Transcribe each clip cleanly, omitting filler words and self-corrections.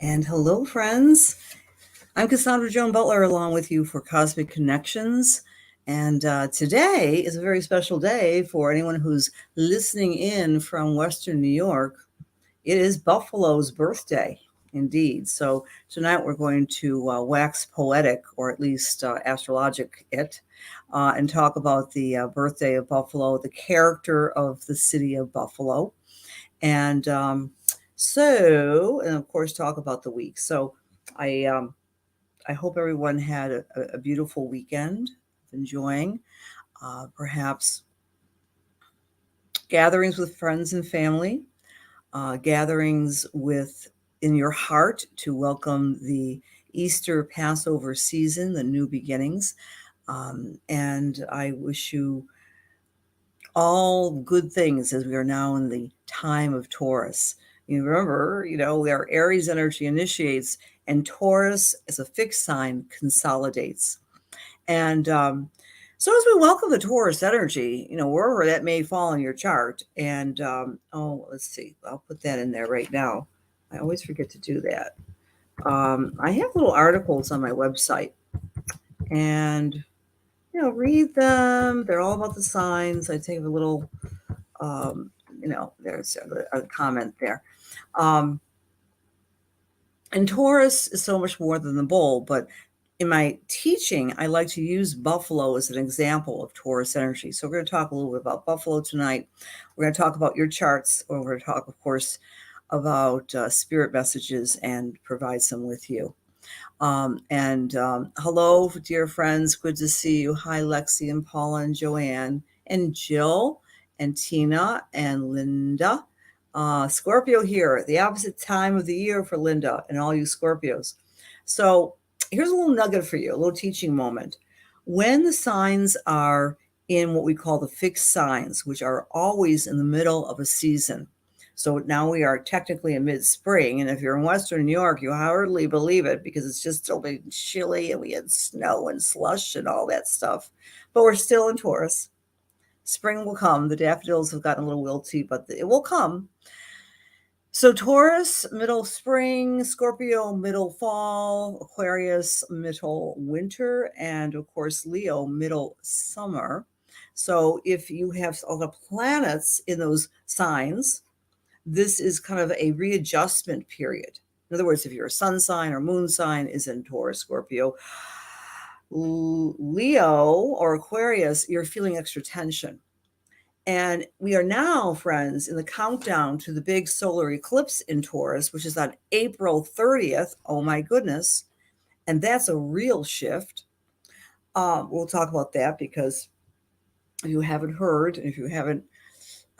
And hello, friends. I'm Cassandra Joan Butler along with you for Cosmic Connections. And today is a very special day for anyone who's listening in from Western New York. It is Buffalo's birthday, indeed. So tonight we're going to wax poetic, or at least astrologic it, and talk about the birthday of Buffalo, the character of the city of Buffalo. And and of course, talk about the week. So I hope everyone had a beautiful weekend, enjoying perhaps gatherings with friends and family, gatherings with in your heart to welcome the Easter Passover season, the new beginnings. And I wish you all good things as we are now in the time of Taurus. You remember, our Aries energy initiates, and Taurus as a fixed sign consolidates. And so as we welcome the Taurus energy, wherever that may fall in your chart, and let's see, I'll put that in there right now. I always forget to do that. I have little articles on my website, and read them. They're all about the signs. I take a little, there's a comment there. And Taurus is so much more than the bull, but in my teaching, I like to use Buffalo as an example of Taurus energy. So we're going to talk a little bit about Buffalo tonight. We're going to talk about your charts, or we're going to talk, of course, about spirit messages and provide some with you. Hello, dear friends. Good to see you. Hi, Lexi and Paula and Joanne and Jill and Tina and Linda. Scorpio here, the opposite time of the year for Linda and all you Scorpios. So here's a little nugget for you, a little teaching moment. When the signs are in what we call the fixed signs, which are always in the middle of a season. So now we are technically in mid-spring, and if you're in Western New York, you hardly believe it because it's just still been chilly and we had snow and slush and all that stuff. But we're still in Taurus. Spring will come. The daffodils have gotten a little wilty, but it will come. So Taurus, middle spring, Scorpio, middle fall, Aquarius, middle winter, and of course, Leo, middle summer. So if you have all the planets in those signs, this is kind of a readjustment period. In other words, if your sun sign or moon sign is in Taurus, Scorpio, Leo, or Aquarius, you're feeling extra tension. And we are now, friends, in the countdown to the big solar eclipse in Taurus, which is on April 30th. Oh, my goodness. And that's a real shift. We'll talk about that because if you haven't heard, if you haven't,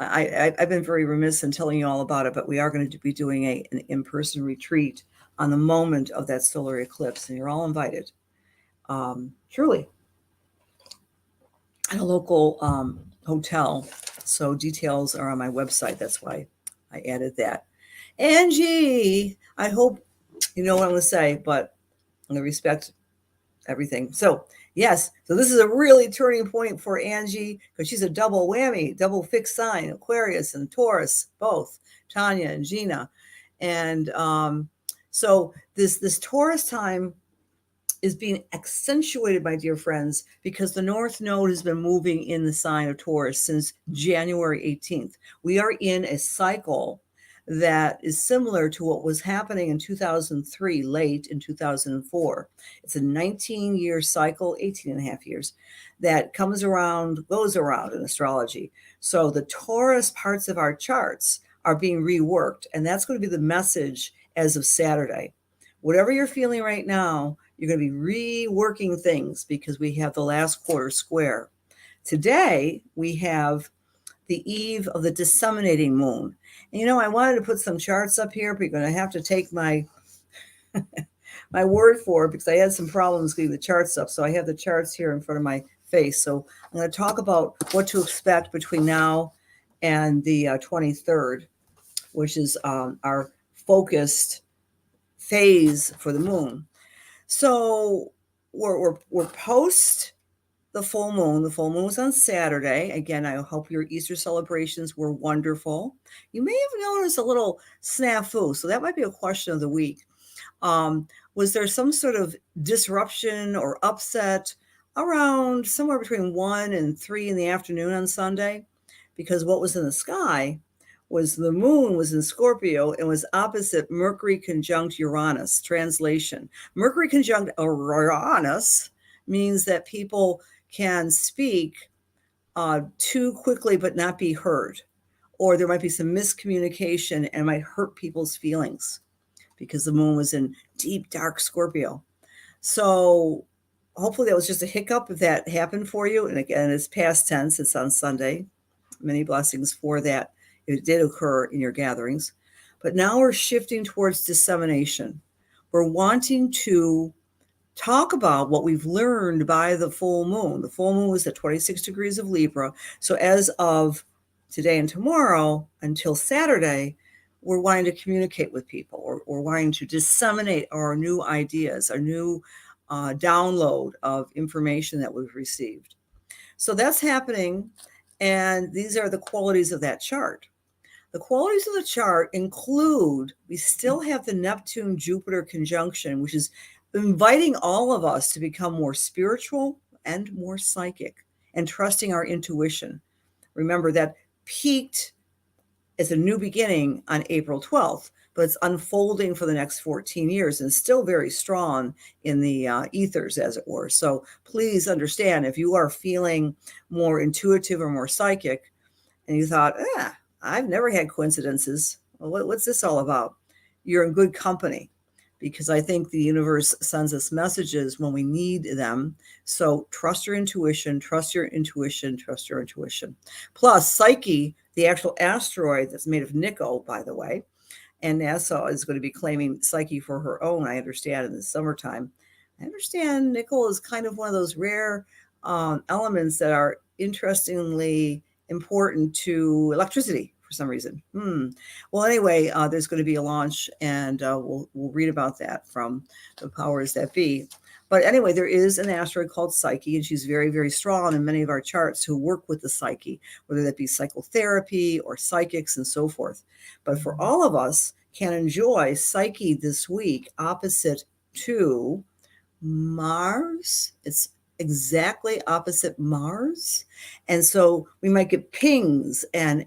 I've been very remiss in telling you all about it, but we are going to be doing an in-person retreat on the moment of that solar eclipse, and you're all invited. Truly. At a local hotel. So details are on my website. That's why I added that. Angie, I hope you know what I'm going to say, but I'm going to respect everything. So, yes, so this is a really turning point for Angie because she's a double whammy, double fixed sign, Aquarius and Taurus, both, Tanya and Gina. And so this Taurus time is being accentuated, my dear friends, because the North Node has been moving in the sign of Taurus since January 18th. We are in a cycle that is similar to what was happening in 2003, late in 2004. It's a 19-year cycle, 18 and a half years, that comes around, goes around in astrology. So the Taurus parts of our charts are being reworked, and that's going to be the message as of Saturday. Whatever you're feeling right now, you're going to be reworking things because we have the last quarter square. Today, we have the eve of the disseminating moon. And I wanted to put some charts up here, but you're going to have to take my my word for it because I had some problems getting the charts up. So I have the charts here in front of my face. So I'm going to talk about what to expect between now and the 23rd, which is our focused phase for the moon. So we're post the full moon. The full moon was on Saturday. Again, I hope your Easter celebrations were wonderful. You may have noticed a little snafu, so that might be a question of the week. Was there some sort of disruption or upset around somewhere between 1 and 3 in the afternoon on Sunday? Because what was in the sky was the moon was in Scorpio and was opposite Mercury conjunct Uranus. Translation: Mercury conjunct Uranus means that people can speak too quickly but not be heard, or there might be some miscommunication and might hurt people's feelings because the moon was in deep, dark Scorpio. So hopefully that was just a hiccup if that happened for you. And again, it's past tense. It's on Sunday. Many blessings for that. It did occur in your gatherings. But now we're shifting towards dissemination. We're wanting to talk about what we've learned by the full moon. The full moon was at 26 degrees of Libra. So as of today and tomorrow until Saturday, we're wanting to communicate with people, or we're wanting to disseminate our new ideas, our new download of information that we've received. So that's happening. And these are the qualities of that chart. The qualities of the chart include, we still have the Neptune-Jupiter conjunction, which is inviting all of us to become more spiritual and more psychic and trusting our intuition. Remember, that peaked as a new beginning on April 12th, but it's unfolding for the next 14 years and still very strong in the ethers, as it were. So please understand, if you are feeling more intuitive or more psychic and you thought, I've never had coincidences, well, what's this all about? You're in good company, because I think the universe sends us messages when we need them. So trust your intuition, trust your intuition, trust your intuition. Plus, Psyche, the actual asteroid that's made of nickel, by the way, and NASA is going to be claiming Psyche for her own, I understand, in the summertime. I understand nickel is kind of one of those rare elements that are interestingly important to electricity for some reason. Well, anyway, there's going to be a launch, and we'll read about that from the powers that be. But anyway, there is an asteroid called Psyche, and she's very, very strong in many of our charts who work with the Psyche, whether that be psychotherapy or psychics and so forth. But for all of us, can enjoy Psyche this week opposite to Mars. It's exactly opposite Mars. And so we might get pings and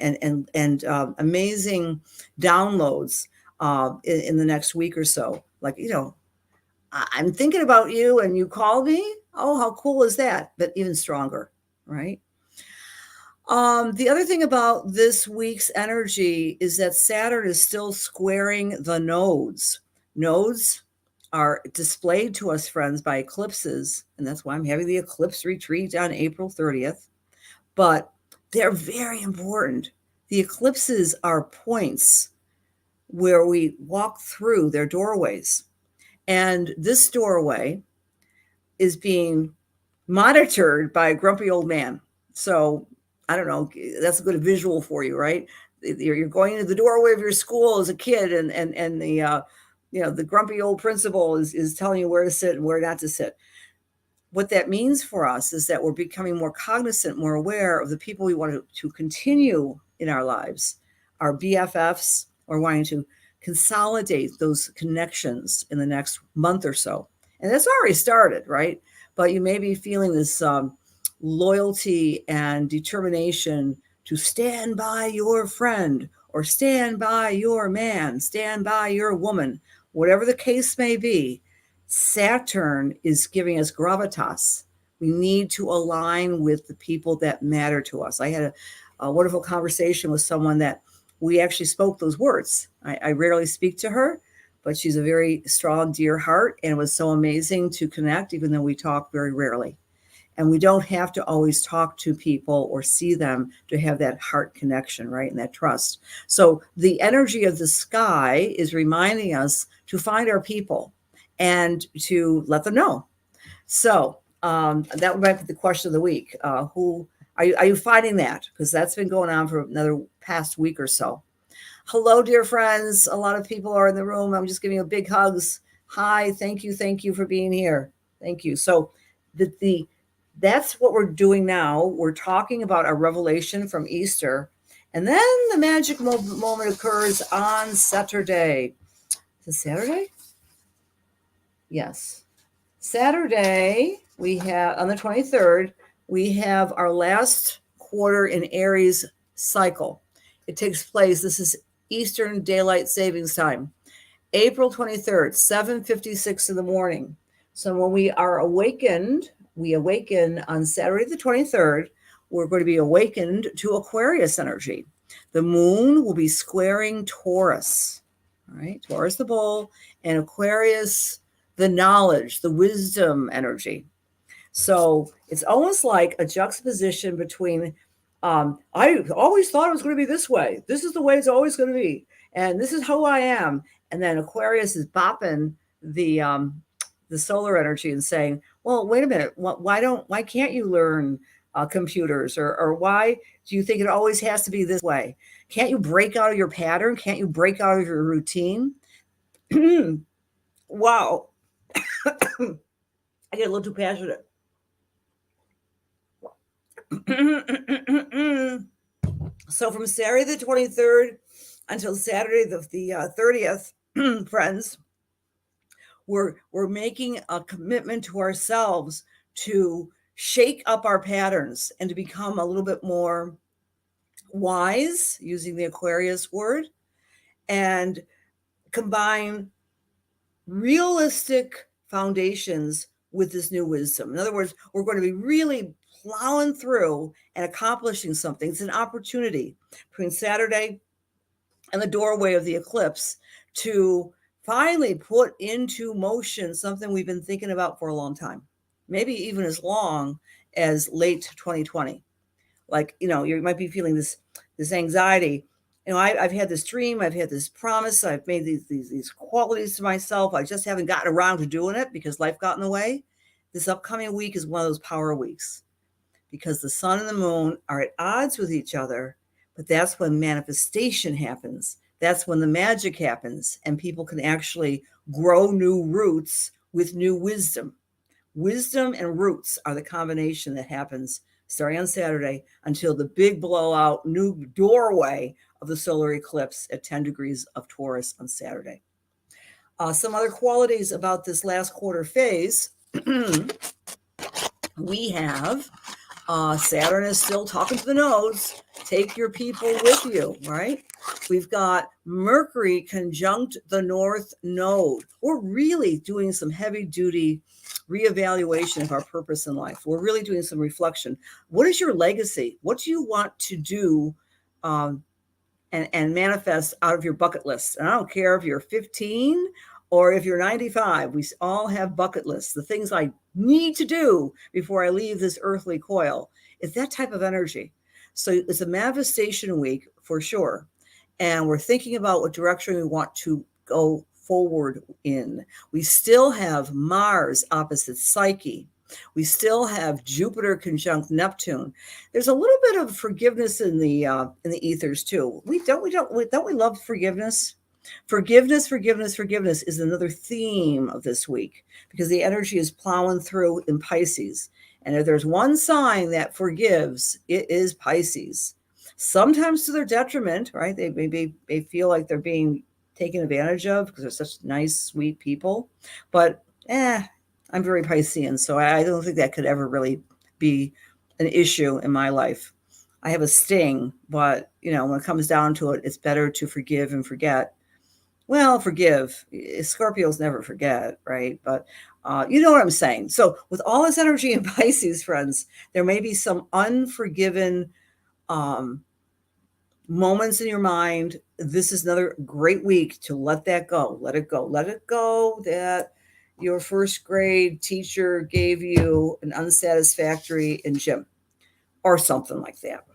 amazing downloads in the next week or so. Like, I'm thinking about you and you call me. Oh, how cool is that? But even stronger, right? The other thing about this week's energy is that Saturn is still squaring the nodes. Nodes are displayed to us, friends, by eclipses, and that's why I'm having the eclipse retreat on April 30th. But they're very important. The eclipses are points where we walk through their doorways. And this doorway is being monitored by a grumpy old man. So I don't know, that's a good visual for you, right? You're going into the doorway of your school as a kid, and the grumpy old principal is telling you where to sit and where not to sit. What that means for us is that we're becoming more cognizant, more aware of the people we want to continue in our lives, our BFFs, or wanting to consolidate those connections in the next month or so. And that's already started, right? But you may be feeling this loyalty and determination to stand by your friend, or stand by your man, stand by your woman, whatever the case may be. Saturn is giving us gravitas. We need to align with the people that matter to us. I had a wonderful conversation with someone that we actually spoke those words. I rarely speak to her, but she's a very strong, dear heart, and it was so amazing to connect, even though we talk very rarely. And we don't have to always talk to people or see them to have that heart connection, right? And that trust. So the energy of the sky is reminding us to find our people and to let them know. So that might be the question of the week. Who are you finding that? Because that's been going on for another past week or so. Hello, dear friends. A lot of people are in the room. I'm just giving you big hugs. Hi, thank you for being here. Thank you. So that's what we're doing now. We're talking about a revelation from Easter, and then the magic moment occurs on Saturday. Is it Saturday? Yes. Saturday, we have on the 23rd, we have our last quarter in Aries cycle. It takes place, this is Eastern Daylight Savings Time, April 23rd, 7:56 in the morning. So when we are awakened, we awaken on Saturday the 23rd, we're going to be awakened to Aquarius energy. The moon will be squaring Taurus, all right? Taurus the bull, and Aquarius the knowledge, the wisdom energy. So it's almost like a juxtaposition between I always thought it was going to be this way. This is the way it's always going to be. And this is how I am. And then Aquarius is bopping the solar energy and saying, well, wait a minute. Why can't you learn computers, or why do you think it always has to be this way? Can't you break out of your pattern? Can't you break out of your routine? Wow. I get a little too passionate. So from Saturday the 23rd until Saturday the 30th, friends, we're making a commitment to ourselves to shake up our patterns and to become a little bit more wise, using the Aquarius word, and combine realistic foundations with this new wisdom. In other words, we're going to be really plowing through and accomplishing something. It's an opportunity between Saturday and the doorway of the eclipse to finally put into motion something we've been thinking about for a long time, maybe even as long as late 2020. Like, you might be feeling this anxiety. I've had this dream, I've had this promise, I've made these qualities to myself. I just haven't gotten around to doing it because life got in the way. This upcoming week is one of those power weeks because the sun and the moon are at odds with each other, but that's when manifestation happens. That's when the magic happens, and people can actually grow new roots with new wisdom. Wisdom and roots are the combination that happens starting on Saturday until the big blowout new doorway of the solar eclipse at 10 degrees of Taurus on Saturday. Some other qualities about this last quarter phase. We have Saturn is still talking to the nose. Take your people with you, right? We've got Mercury conjunct the North Node. We're really doing some heavy duty reevaluation of our purpose in life. We're really doing some reflection. What is your legacy? What do you want to do and manifest out of your bucket list? And I don't care if you're 15 or if you're 95, we all have bucket lists, the things I need to do before I leave this earthly coil. It's that type of energy. So it's a manifestation week for sure. And we're thinking about what direction we want to go forward in. We still have Mars opposite Psyche. We still have Jupiter conjunct Neptune. There's a little bit of forgiveness in the ethers too. Don't we love forgiveness? Forgiveness is another theme of this week because the energy is plowing through in Pisces. And if there's one sign that forgives, it is Pisces. Sometimes to their detriment, right? They feel like they're being taken advantage of because they're such nice, sweet people. But I'm very Piscean, so I don't think that could ever really be an issue in my life. I have a sting, but when it comes down to it, it's better to forgive and forget. Well, forgive. Scorpios never forget, right? But you know what I'm saying. So with all this energy in Pisces, friends, there may be some unforgiven moments in your mind. This is another great week to let that go. Let it go. Let it go that your first grade teacher gave you an unsatisfactory in gym or something like that.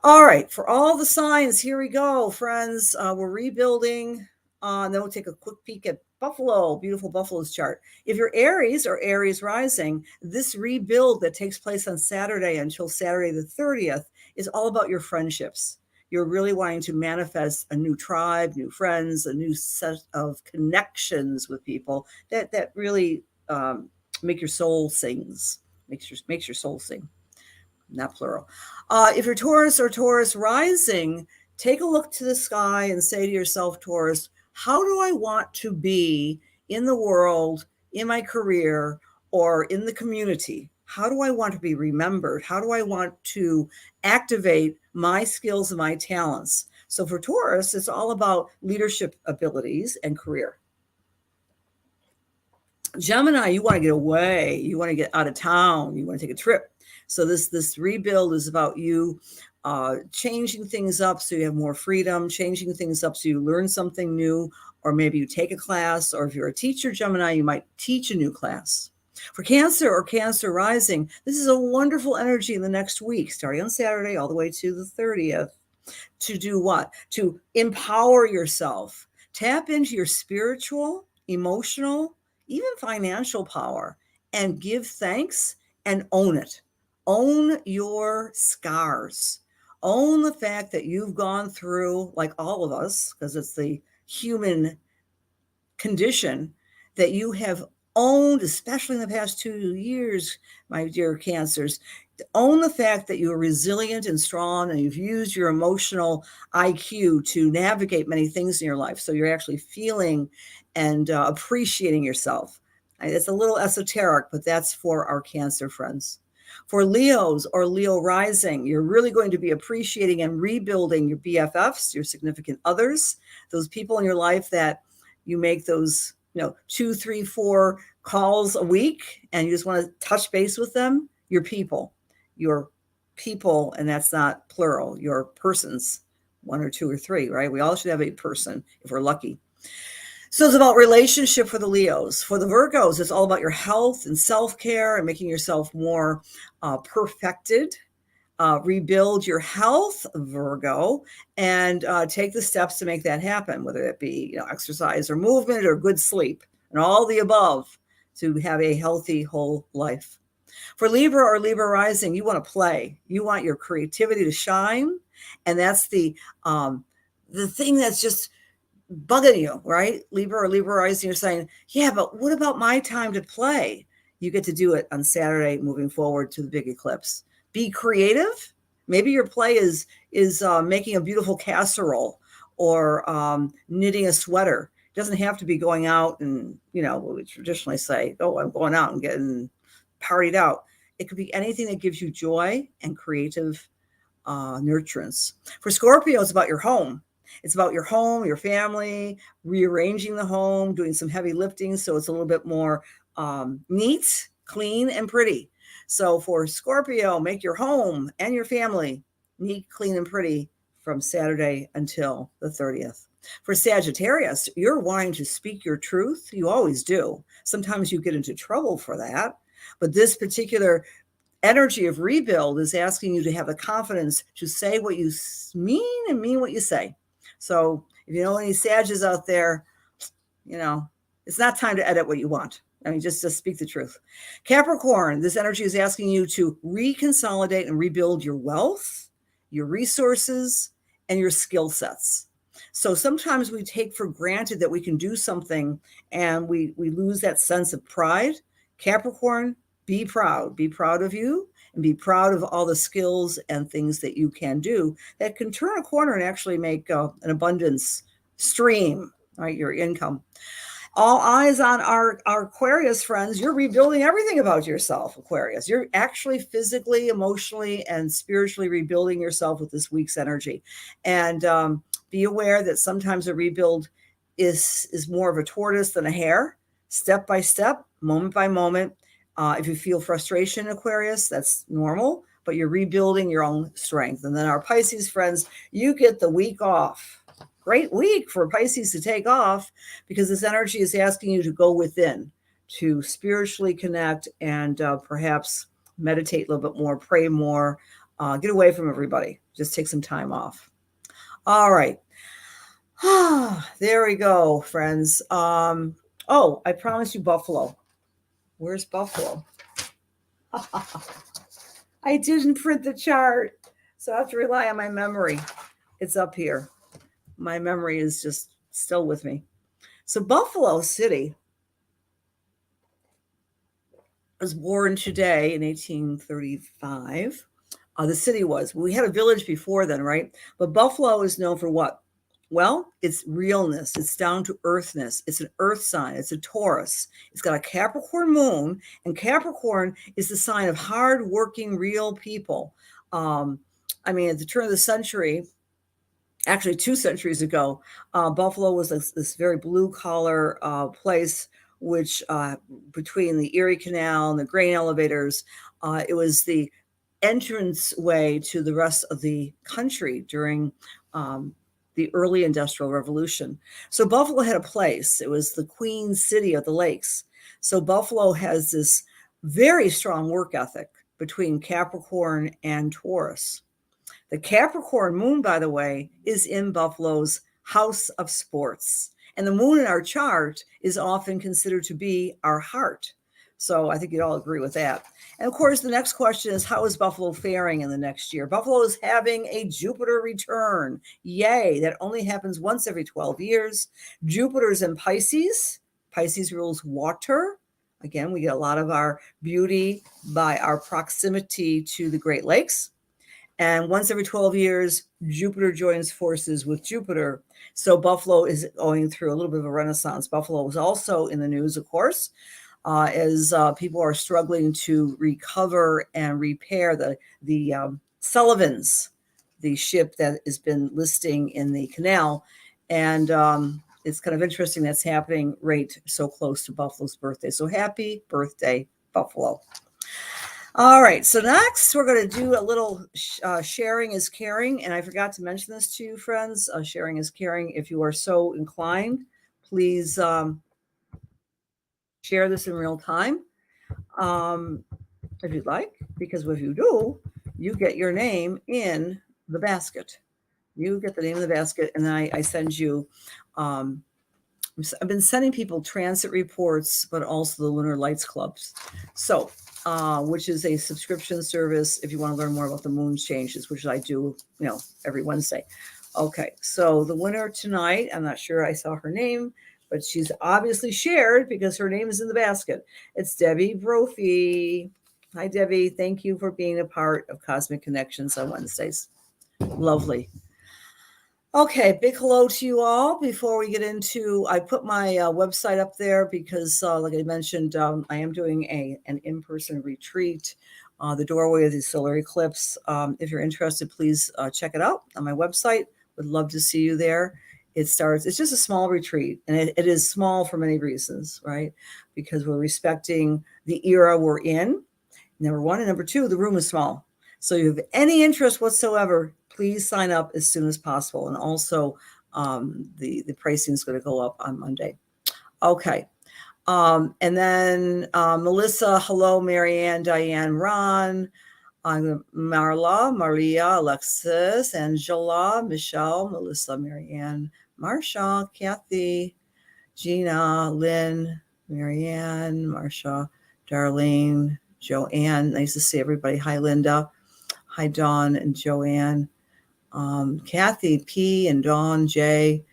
All right, for all the signs, here we go, friends. We're rebuilding. Then we'll take a quick peek at Buffalo, beautiful Buffalo's chart. If you're Aries or Aries rising, this rebuild that takes place on Saturday until Saturday the 30th is all about your friendships. You're really wanting to manifest a new tribe, new friends, a new set of connections with people that really make your soul sings, makes your soul sing. Not plural. If you're Taurus or Taurus rising, take a look to the sky and say to yourself, Taurus, how do I want to be in the world, in my career, or in the community? How do I want to be remembered? How do I want to activate my skills and my talents? So for Taurus, it's all about leadership abilities and career. Gemini, you want to get away. You want to get out of town. You want to take a trip. So this rebuild is about you changing things up so you have more freedom, changing things up so you learn something new, or maybe you take a class, or if you're a teacher, Gemini, you might teach a new class. For Cancer or Cancer rising, this is a wonderful energy in the next week, starting on Saturday all the way to the 30th. To do what? To empower yourself. Tap into your spiritual, emotional, even financial power and give thanks and own it. Own your scars. Own the fact that you've gone through, like all of us, because it's the human condition, that you have owned, especially in the past 2 years, my dear Cancers. Own the fact that you are resilient and strong, and you've used your emotional IQ to navigate many things in your life. So you're actually feeling and appreciating yourself. It's a little esoteric, but that's for our Cancer friends. For Leos or Leo rising, you're really going to be appreciating and rebuilding your BFFs, your significant others, those people in your life that you make those, 2, 3, 4 calls a week, and you just want to touch base with them. Your people, and that's not plural, your persons, 1 or 2 or 3, right? We all should have a person if we're lucky. So it's about relationship for the Leos. For the Virgos, it's all about your health and self-care and making yourself more perfected. Rebuild your health, Virgo, and take the steps to make that happen, whether it be exercise or movement or good sleep and all the above to have a healthy whole life. For Libra or Libra rising, you want to play. You want your creativity to shine, and that's the thing that's just bugging you, right? Libra or Libra rising, you're saying, yeah, but what about my time to play? You get to do it on Saturday moving forward to the big eclipse. Be creative. Maybe your play is making a beautiful casserole or knitting a sweater. It doesn't have to be going out and, what we traditionally say, oh, I'm going out and getting partied out. It could be anything that gives you joy and creative nurturance. For Scorpio, it's about your home. It's about your home, your family, rearranging the home, doing some heavy lifting so it's a little bit more neat, clean, and pretty. So for Scorpio, make your home and your family neat, clean, and pretty from Saturday until the 30th. For Sagittarius, you're wanting to speak your truth. You always do. Sometimes you get into trouble for that. But this particular energy of rebuild is asking you to have the confidence to say what you mean and mean what you say. So if you know any Sages out there, it's not time to edit what you want. Just speak the truth. Capricorn, this energy is asking you to reconsolidate and rebuild your wealth, your resources, and your skill sets. So sometimes we take for granted that we can do something and we lose that sense of pride. Capricorn, be proud. Be proud of you and be proud of all the skills and things that you can do that can turn a corner and actually make an abundance stream, right? Your income. All eyes on our Aquarius friends. You're rebuilding everything about yourself, Aquarius. You're actually physically, emotionally, and spiritually rebuilding yourself with this week's energy. And be aware that sometimes a rebuild is more of a tortoise than a hare, step by step, moment by moment. If you feel frustration, Aquarius, that's normal, but you're rebuilding your own strength. And then our Pisces friends, you get the week off. Great week for Pisces to take off because this energy is asking you to go within, to spiritually connect and perhaps meditate a little bit more, pray more, get away from everybody. Just take some time off. All right. There we go, friends. I promised you Buffalo. Where's Buffalo? I didn't print the chart, so I have to rely on my memory. It's up here. My memory is just still with me. So Buffalo City was born today in 1835. The city was. We had a village before then, right? But Buffalo is known for what? Well, it's realness. It's down to earthness. It's an earth sign. It's a Taurus. It's got a Capricorn moon, and Capricorn is the sign of hardworking, real people. At the turn of the century, actually 2 centuries ago, Buffalo was this very blue collar place, which between the Erie Canal and the grain elevators, it was the entrance way to the rest of the country during the early industrial revolution. So Buffalo had a place. It was the Queen City of the Lakes. So Buffalo has this very strong work ethic between Capricorn and Taurus. The Capricorn moon, by the way, is in Buffalo's house of sports. And the moon in our chart is often considered to be our heart. So I think you'd all agree with that. And of course, the next question is, how is Buffalo faring in the next year? Buffalo is having a Jupiter return. Yay, that only happens once every 12 years. Jupiter's in Pisces. Pisces rules water. Again, we get a lot of our beauty by our proximity to the Great Lakes. And once every 12 years, Jupiter joins forces with Jupiter. So Buffalo is going through a little bit of a renaissance. Buffalo was also in the news, of course, as people are struggling to recover and repair the Sullivans, the ship that has been listing in the canal. And it's kind of interesting that's happening right so close to Buffalo's birthday. So happy birthday, Buffalo. All right, so next we're going to do a little sharing is caring. And I forgot to mention this to you, friends. Sharing is caring. If you are so inclined, please share this in real time if you'd like, because if you do, you get your name in the basket. You get the name of the basket, and then I send you. I've been sending people transit reports, but also the Lunar Lights Clubs. So, which is a subscription service if you want to learn more about the moon changes, which I do, every Wednesday. Okay, so the winner tonight, I'm not sure I saw her name, but she's obviously shared because her name is in the basket. It's Debbie Brophy. Hi, Debbie. Thank you for being a part of Cosmic Connections on Wednesdays. Lovely. Okay, big hello to you all. Before we get into, I put my website up there because, like I mentioned, I am doing an in-person retreat, the doorway of the solar eclipse. If you're interested, please check it out on my website. Would love to see you there. It's just a small retreat, and it is small for many reasons, right? Because we're respecting the era we're in, number one, and number two, the room is small. So if you have any interest whatsoever, please sign up as soon as possible. And also the pricing is going to go up on Monday. Okay. And then Melissa, hello, Marianne, Diane, Ron, Marla, Maria, Alexis, Angela, Michelle, Melissa, Marianne, Marsha, Kathy, Gina, Lynn, Marianne, Marsha, Darlene, Joanne. Nice to see everybody. Hi, Linda. Hi, Dawn and Joanne. Kathy, P, and Dawn, J,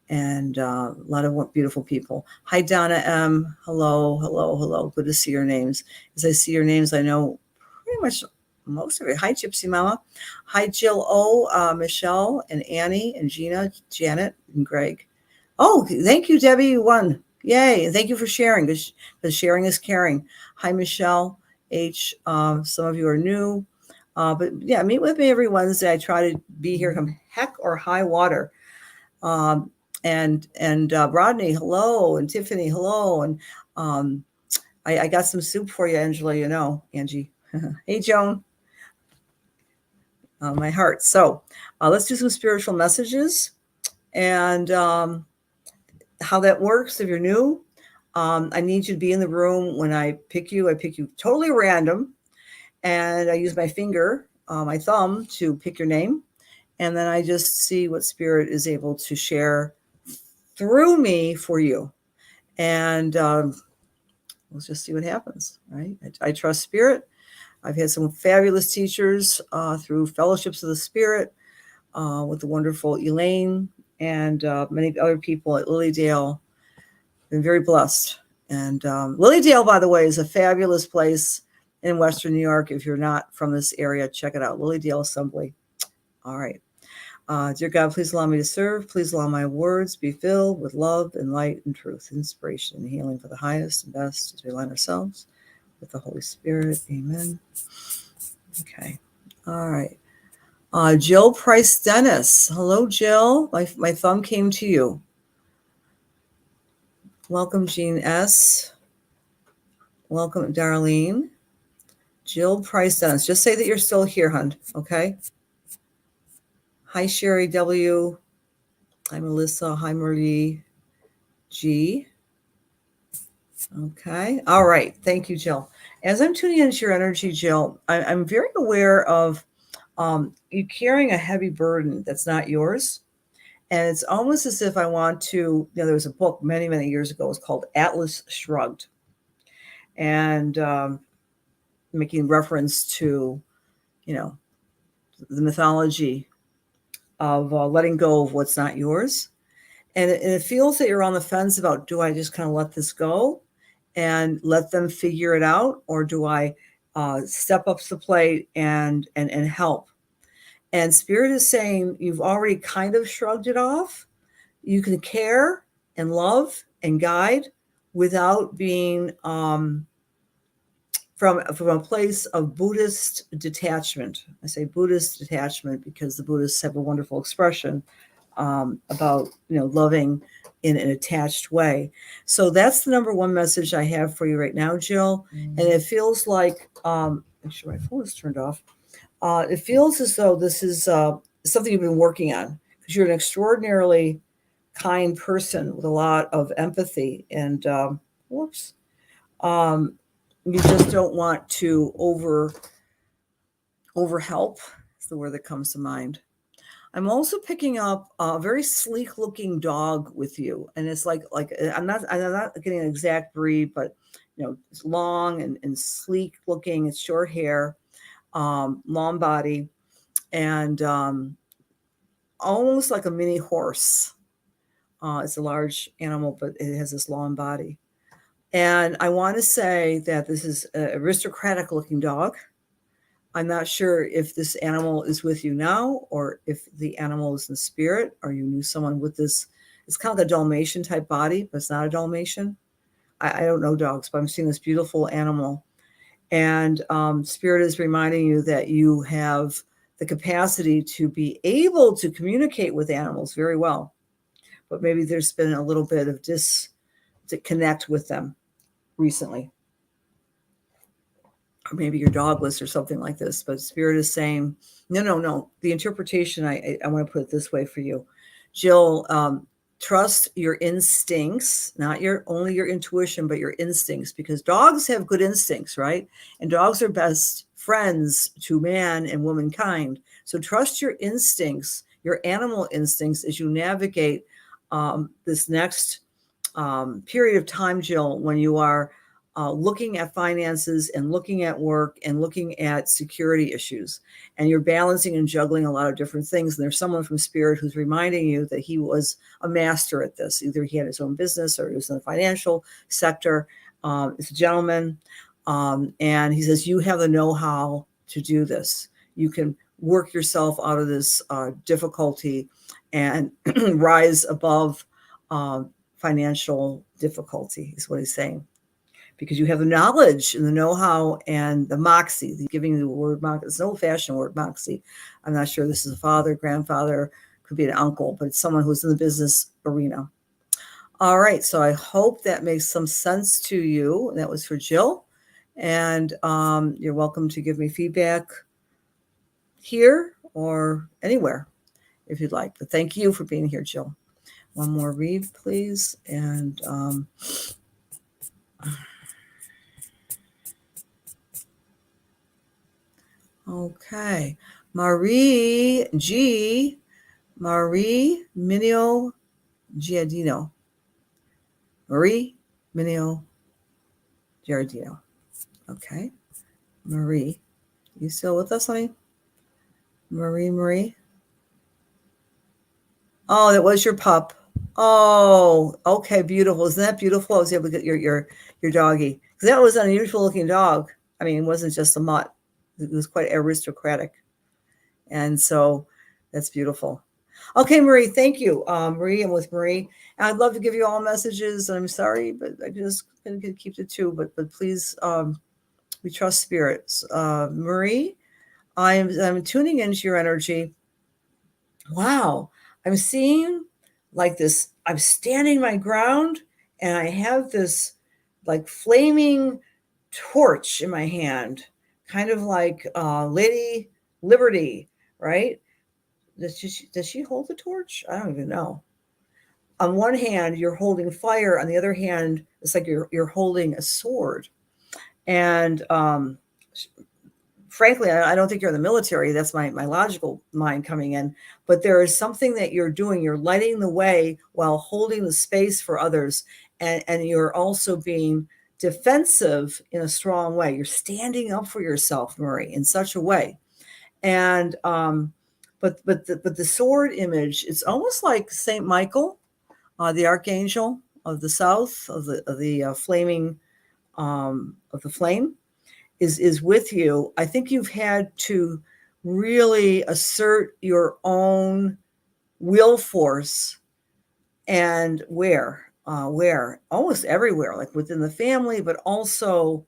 and a lot of beautiful people. Hi, Donna M. Hello, hello, hello. Good to see your names. As I see your names, I know pretty much most of it. Hi, Gypsy Mama. Hi, Jill O, Michelle, and Annie, and Gina, Janet, and Greg. Oh, thank you, Debbie. You won. Yay. And thank you for sharing, because sharing is caring. Hi, Michelle H. Some of you are new. But yeah, meet with me every Wednesday. I try to be here come heck or high water. And Rodney, hello, and Tiffany, hello. And I got some soup for you, Angela, Angie. Hey, Joan. My heart. So let's do some spiritual messages. And how that works, if you're new, I need you to be in the room when I pick you. I pick you totally random. And I use my finger, my thumb, to pick your name. And then I just see what spirit is able to share through me for you. And let's just see what happens, right? I trust spirit. I've had some fabulous teachers through Fellowships of the Spirit with the wonderful Elaine and many other people at Lilydale. Been very blessed. And Lilydale, by the way, is a fabulous place in Western New York. If you're not from this area, check it out. Lilydale Assembly. All right. Dear God, please allow me to serve. Please allow my words be filled with love and light and truth, inspiration and healing for the highest and best as we align ourselves with the Holy Spirit. Amen. Okay. All right. Jill Price Dennis. Hello, Jill. My thumb came to you. Welcome, Jean S. Welcome, Darlene. Jill Price Dennis. Just say that you're still here, hon. Okay. Hi, Sherry W. Hi, Melissa. Hi, Marie G. Okay. All right. Thank you, Jill. As I'm tuning into your energy, Jill, I'm very aware of you carrying a heavy burden that's not yours. And it's almost as if I want to, there was a book many, many years ago. It was called Atlas Shrugged. And making reference to, the mythology of letting go of what's not yours. And it feels that you're on the fence about, do I just kind of let this go and let them figure it out? Or do I step up to the plate and help? And Spirit is saying, you've already kind of shrugged it off. You can care and love and guide without being from a place of Buddhist detachment. I say Buddhist detachment because the Buddhists have a wonderful expression about loving in an attached way. So that's the number one message I have for you right now, Jill. Mm-hmm. And it feels like make sure my phone is turned off. It feels as though this is something you've been working on, because you're an extraordinarily kind person with a lot of empathy and you just don't want to over help. Is the word that comes to mind. I'm also picking up a very sleek looking dog with you. And it's like I'm not getting an exact breed, but it's long and sleek looking. It's short hair, long body, and almost like a mini horse. It's a large animal, but it has this long body. And I want to say that this is an aristocratic looking dog. I'm not sure if this animal is with you now or if the animal is in spirit or you knew someone with this. It's kind of a Dalmatian type body, but it's not a Dalmatian. I don't know dogs, but I'm seeing this beautiful animal. And Spirit is reminding you that you have the capacity to be able to communicate with animals very well. But maybe there's been a little bit of disconnect with them recently. Or maybe you're dogless or something like this. But Spirit is saying, no. The interpretation, I want to put it this way for you. Jill, trust your instincts, not only your intuition, but your instincts, because dogs have good instincts, right? And dogs are best friends to man and womankind. So trust your instincts, your animal instincts, as you navigate this next period of time, Jill, when you are looking at finances and looking at work and looking at security issues, and you're balancing and juggling a lot of different things. And there's someone from Spirit who's reminding you that he was a master at this. Either he had his own business or he was in the financial sector. It's a gentleman. And he says, you have the know-how to do this. You can work yourself out of this difficulty and rise above financial difficulty, is what he's saying. Because you have the knowledge and the know-how and the moxie. He's giving you the word moxie. It's an old-fashioned word, moxie. I'm not sure this is a father, grandfather, could be an uncle, but it's someone who's in the business arena. All right, so I hope that makes some sense to you. That was for Jill. And you're welcome to give me feedback here or anywhere if you'd like. But thank you for being here, Jill. One more read, please. And okay. Marie Minio Giardino. Marie Minio Giardino. Okay. Marie. You still with us, honey? Marie. Oh, that was your pup. Oh, okay, beautiful. Isn't that beautiful? I was able to get your doggy. Because that was an unusual looking dog. I mean, it wasn't just a mutt. It was quite aristocratic. And so that's beautiful. Okay, Marie, thank you. Marie, I'm with Marie. And I'd love to give you all messages. And I'm sorry, but I just can keep the two. But please, we trust spirits. Marie, I'm tuning into your energy. Wow, I'm seeing like this. I'm standing my ground, and I have this like flaming torch in my hand, kind of like Lady Liberty, right? Does she hold the torch? I don't even know. On one hand, you're holding fire. On the other hand, it's like you're holding a sword. And frankly, I don't think you're in the military. That's my logical mind coming in. But there is something that you're doing. You're lighting the way while holding the space for others. And you're also being defensive in a strong way. You're standing up for yourself, Marie, in such a way. And but the sword image, it's almost like Saint Michael, the archangel of the south, of the flaming of the flame, is with you. I think you've had to really assert your own will force, and where almost everywhere, like within the family, but also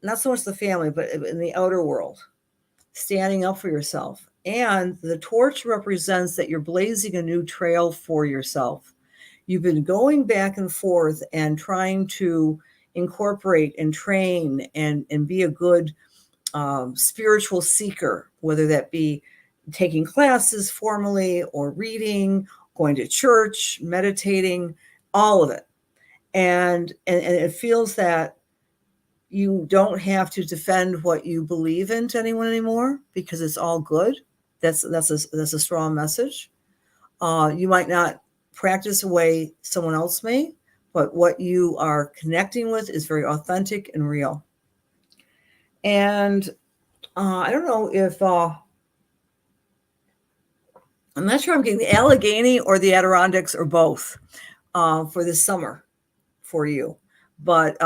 not so much the family, but in the outer world, standing up for yourself. And the torch represents that you're blazing a new trail for yourself. You've been going back and forth and trying to incorporate and train and be a good spiritual seeker, whether that be taking classes formally or reading, going to church, meditating, all of it. And it feels that you don't have to defend what you believe in to anyone anymore because it's all good. That's a strong message. You might not practice the way someone else may, but what you are connecting with is very authentic and real. And I don't know if I'm not sure I'm getting the Allegheny or the Adirondacks or both for this summer for you, but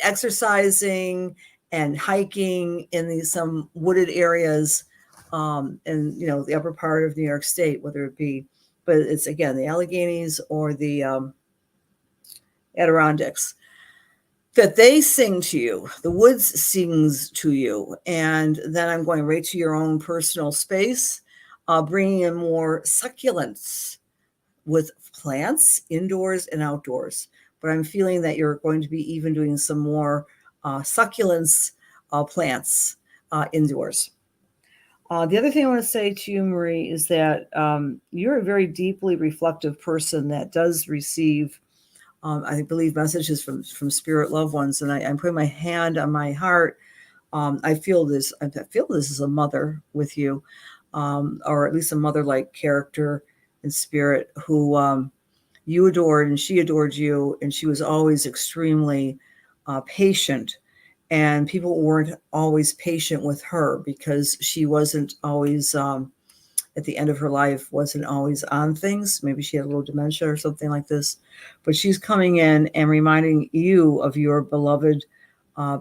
exercising and hiking in some wooded areas in the upper part of New York State, whether it be, but it's again the Alleghenies or the Adirondacks, that they sing to you, the woods sings to you, and then I'm going right to your own personal space, bringing in more succulents with plants indoors and outdoors. But I'm feeling that you're going to be even doing some more succulents plants indoors. The other thing I want to say to you, Marie, is that you're a very deeply reflective person that does receive, I believe, messages from spirit loved ones. And I'm putting my hand on my heart. I feel this is a mother with you, or at least a mother-like character in spirit who you adored, and she adored you, and she was always extremely patient. And people weren't always patient with her because she wasn't always, at the end of her life, wasn't always on things. Maybe she had a little dementia or something like this. But she's coming in and reminding you of your beloved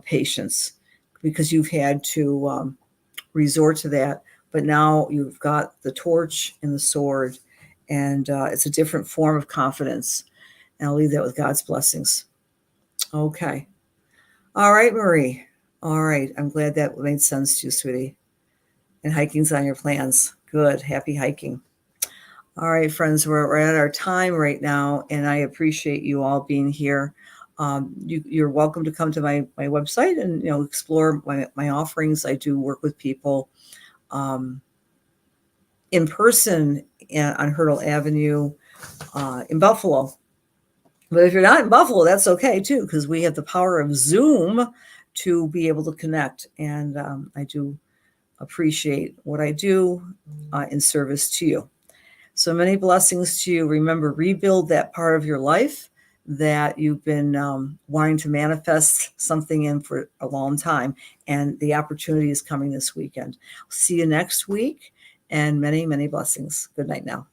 patience, because you've had to resort to that. But now you've got the torch and the sword, and it's a different form of confidence. And I'll leave that with God's blessings. Okay. All right, Marie. All right. I'm glad that made sense to you, sweetie. And hiking's on your plans. Good. Happy hiking. All right, friends, we're at our time right now, and I appreciate you all being here. You're welcome to come to my website and explore my offerings. I do work with people in person on Hurdle Avenue in Buffalo. But if you're not in Buffalo, that's okay too, because we have the power of Zoom to be able to connect. And I do appreciate what I do in service to you. So many blessings to you. Remember, rebuild that part of your life that you've been wanting to manifest something in for a long time. And the opportunity is coming this weekend. See you next week, and many, many blessings. Good night now.